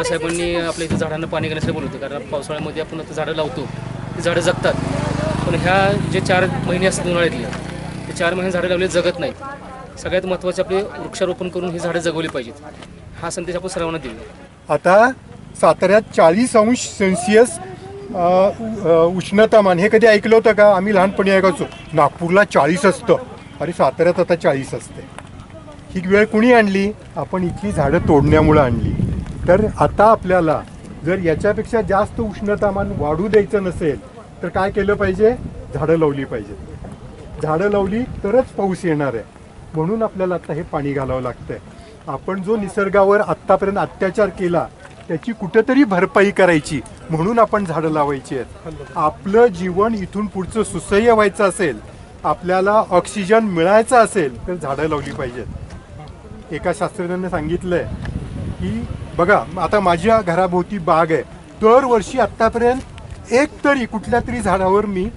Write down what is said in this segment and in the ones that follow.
साहेबांनी आपल्या इथे झाडांना पाणी घालण्यासाठी बोलवतो, कारण पावसाळ्यामध्ये आपण आता झाडं लावतो, ती झाडं जगतात. पण ह्या जे 4 महिने असतात उन्हाळ्यातले, ते 4 महिने झाडं लावले जगत नाहीत. सगळ्यात महत्त्वाचे आपले वृक्षारोपण करून ही झाडं जगवली पाहिजेत. हा संदेश आपण सर्वांना दिला. आता साताऱ्यात 40°C उष्णतामान हे कधी ऐकलं होतं का? आम्ही लहानपणी ऐकायचो नागपूरला 40 असतं, अरे साताऱ्यात आता 40 असते. ही वेळ कुणी आणली? आपण इथली झाडं तोडण्यामुळं आणली. तर आता आपल्याला जर याच्यापेक्षा जास्त उष्णतामान वाढू द्यायचं नसेल तर काय केलं पाहिजे? झाडं लावली पाहिजेत. झाडं लावली तरच पाऊस येणार आहे. म्हणून आपल्याला आता हे पाणी घालावं लागतंय. आपण जो निसर्गावर आत्तापर्यंत अत्याचार केला त्याची कुठेतरी भरपाई करायची म्हणून आपण झाडं लावायची आहेत. आपलं जीवन इथून पुढचं सुसह्य व्हायचं असेल, आपल्याला ऑक्सिजन मिळायचा असेल तर झाडं लावली पाहिजेत. एका शास्त्रज्ञाने सांगितलंय की बघा, आता माझ्या घराभोवती बाग आहे, दरवर्षी आत्तापर्यंत एक तरी कुठल्या तरी झाडावर मी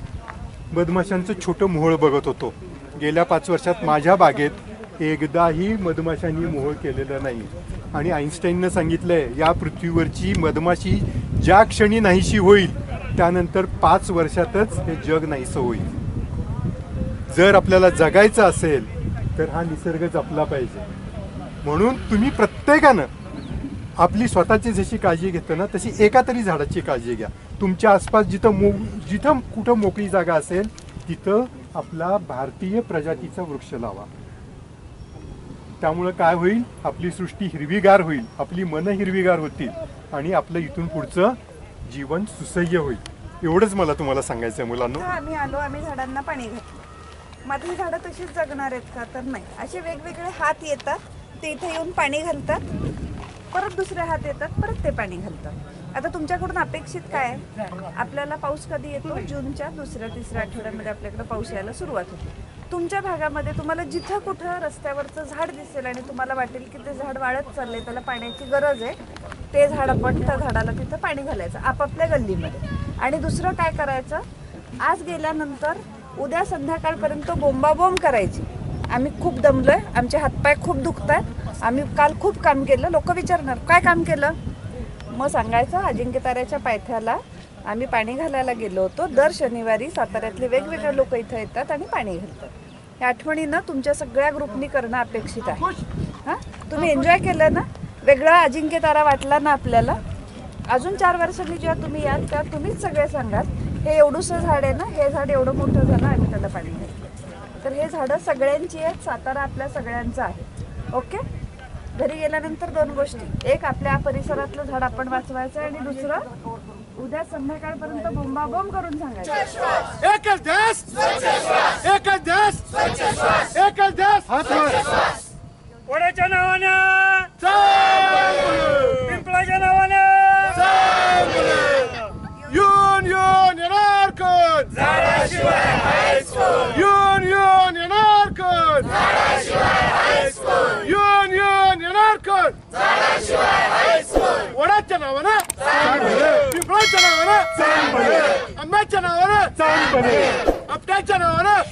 मधमाशांचं छोटं मोहोळ बघत होतो. गेल्या 5 वर्षात माझ्या बागेत एकदाही मधमाशांनी मोहोळ केलेलं नाही. आणि आईन्स्टाईननं सांगितलंय या पृथ्वीवरची मधमाशी ज्या क्षणी नाहीशी होईल त्यानंतर 5 वर्षातच हे जग नाहीसं होईल. जर आपल्याला जगायचं असेल तर हा निसर्ग जपला पाहिजे. म्हणून तुम्ही प्रत्येकानं आपली स्वतःची जशी काळजी घेतो ना तशी एका तरी झाडाची काळजी घ्या. तुमच्या आसपास जिथं कुठं मोकळी जागा असेल तिथं आपला भारतीय प्रजातीचा वृक्ष लावा. त्यामुळं काय होईल? आपली सृष्टी हिरवीगार होईल, आपली मनं हिरवीगार होतील आणि आपलं इथून पुढचं जीवन सुसह्य होईल. एवढंच मला तुम्हाला सांगायचं आहे मुलांनो. आम्ही झाडांना पाणी घातलं. माझी झाडं तशीच जगणार आहेत का? तर नाही. असे वेगवेगळे हात येतात, ते इथे येऊन पाणी घालतात, परत दुसरे हात येतात, परत ते पाणी घालतात. आता तुमच्याकडून अपेक्षित काय? आपल्याला पाऊस कधी येतो? जूनच्या 2-3 आठवड्यामध्ये आपल्याकडे पाऊस यायला सुरुवात होते. तुमच्या भागामध्ये तुम्हाला जिथं कुठं रस्त्यावरचं झाड दिसेल आणि तुम्हाला वाटेल की ते झाड वाढत चाललंय, त्याला पाण्याची गरज आहे, ते झाड आपण त्या झाडाला तिथं पाणी घालायचं आपापल्या गल्लीमध्ये. आणि दुसरं काय करायचं? आज गेल्यानंतर उद्या संध्याकाळपर्यंत बोंबाबोंब करायची. आम्ही खूप दमलोय, आमचे हातपाय खूप दुखतात, आम्ही काल खूप काम केलं. लोक विचारणार काय काम केलं? मग सांगायचं अजिंक्यताऱ्याच्या पायथ्याला आम्ही पाणी घालायला गेलो होतो. दर शनिवारी साताऱ्यातले वेगवेगळे लोक इथं येतात आणि पाणी घालतात. या आठवणीनं तुमच्या सगळ्या ग्रुपनी करणं अपेक्षित आहे. हां, तुम्ही एन्जॉय केलं ना? वेगळा अजिंक्यतारा वाटला ना आपल्याला? अजून 4 वर्षांनी जेव्हा तुम्ही याल तेव्हा तुम्हीच सगळे सांगाल हे एवढंसं झाड आहे ना, हे झाड एवढं मोठं झालं आणि त्याला पाणी घातलं. तर हे झाडं सगळ्यांची आहेत, सातारा आपल्या सगळ्यांचं आहे. ओके? घरी गेल्यानंतर 2 गोष्टी, एक आपल्या परिसरातलं झाड आपण वाचवायचं आणि दुसरं उद्या संध्याकाळपर्यंत बोंबाबोंब करून सांगायचं एकच देश, एकच देश, एकच देश. वडाच्या नावानं, पिंपळाच्या नावानं, युन युन येणार कोण? झाडाशिवाय हायस्कूल, युन युन येणार कोण? झाडाशिवाय हायस्कूल, युन युन येणार कोण? झाडाशिवाय हायस्कूल. वडाच्या नावानं पिंपळाच्या नावानं, आंब्याच्या नावानं, आपट्याच्या नावानं